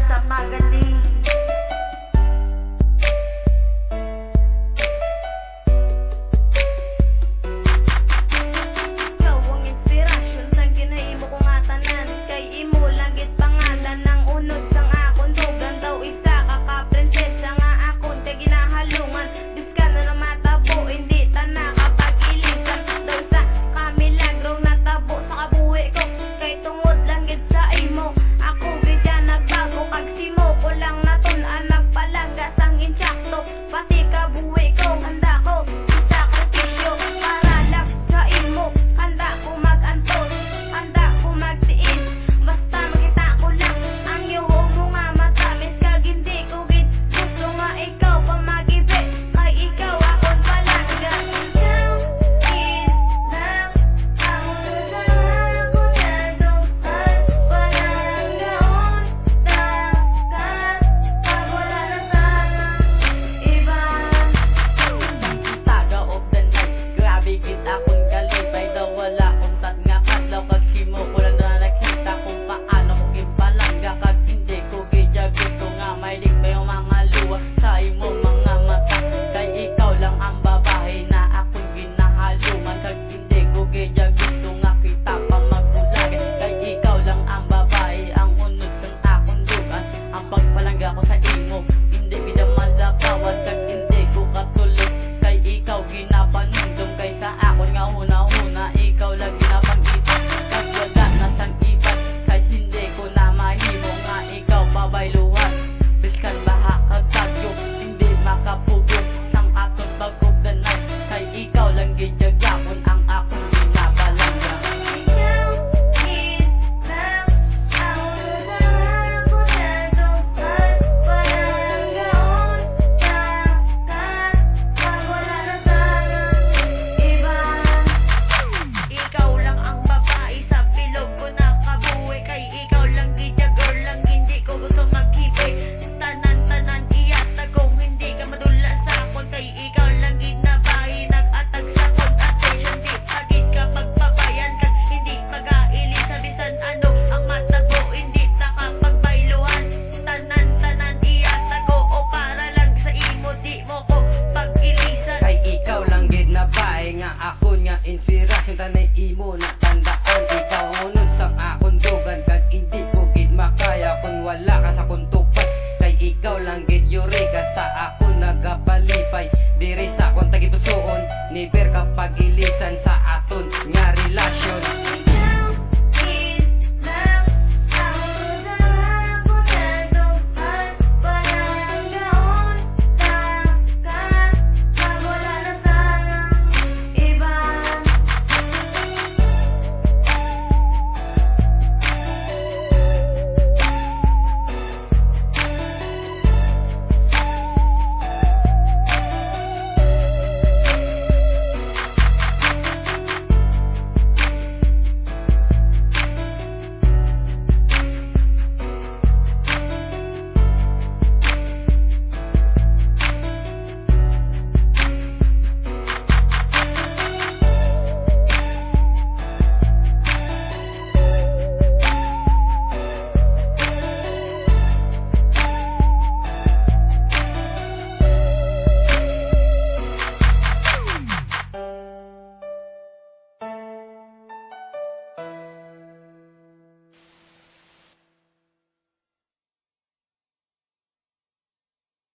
sa magaling. Ikaw ang inspirasyon sa ginahimo ko nga tanan. Kay imo langit pangalan ng unod sang akon dugan. Daw isa ka ka-prinsesa nga akon kay ginahalungan. Biska na na matabo hindi ta nakapag-ilisan. Daw isa ka milagro natabo sa kabuhi ko. Kay tungod lang gid sa imo ako gidya nagbago. Kag simo ko lang natun-an nagpalangga sang insyakto. Pati kabuhi ko handa ko isakripisyo para lang sa imo. Handa ko mag-antos, handa ko magtiis. Basta makita ko lang ang iyong mga matamis. Kag hindi ko gid gusto nga ikaw pa mag-ibe. Kay ikaw akon palangga. Ikaw gid lang ako sa akong naduhan. Walang gaon dagat pag wala na sana iba. Taga of the night, grabe gid akong kalipay. Daw wala kong tat nga kadlaw. Kag himo ko lang na nakita kung paano mo ipalangga. Kag hindi ko gidya gusto nga may ligmay yung mga luwa sa imo mga mata. Kay ikaw lang ang babae na akong ginahalungan. Kag hindi ko gidya gusto nga kita pa magulagi. Kay ikaw lang ang babae ang unod sang akong dugan. Ang pagpalangga ko sa imo hindi gidya malakawan. Kag hindi ko katulog kay ikaw ginapanundong. Kay sa akon nga una-una ikaw lang ginapangita. Kag wala na sang iban kay hindi ko na mahimo nga ikaw pabayluhan. Biskan baha kag bagyo hindi makapugo sang aton pag-of the night. Kay ikaw lang gidyagapon ang akong ginabalangga. Ikaw gid lang ako sa akong naduhan. Walang gaon dagat pag wala na sana iba. Ikaw lang ang babae sa bilog ko nakabuhi. Kay ikaw lang gidya girl lang hindi ko gusto maghibay. Tanan-tanan iyatag kung hindi ka madula sa akon. Kay ikaw lang gid na bahay nag-atag sa kon attention. Di pagid ka pagpapayan kag hindi pag-aili sa bisan ano ang matabo hindi ta ka pagbayluhan. Tanan-tanan iyatag o para lang sa imo di mo ko pag-ilisan. Kay ikaw lang gid na bae nga ako nga inspirasyon tanay imo na tandaan. Ikaw ang unod sang akon dugan. Kag hindi ko gid makaya kung wala ka sa kuntupan. Kay ikaw lang gid yuri ka sa ako nagapalipay. Diri sa akong tagipusoon never ka pag-ilisa.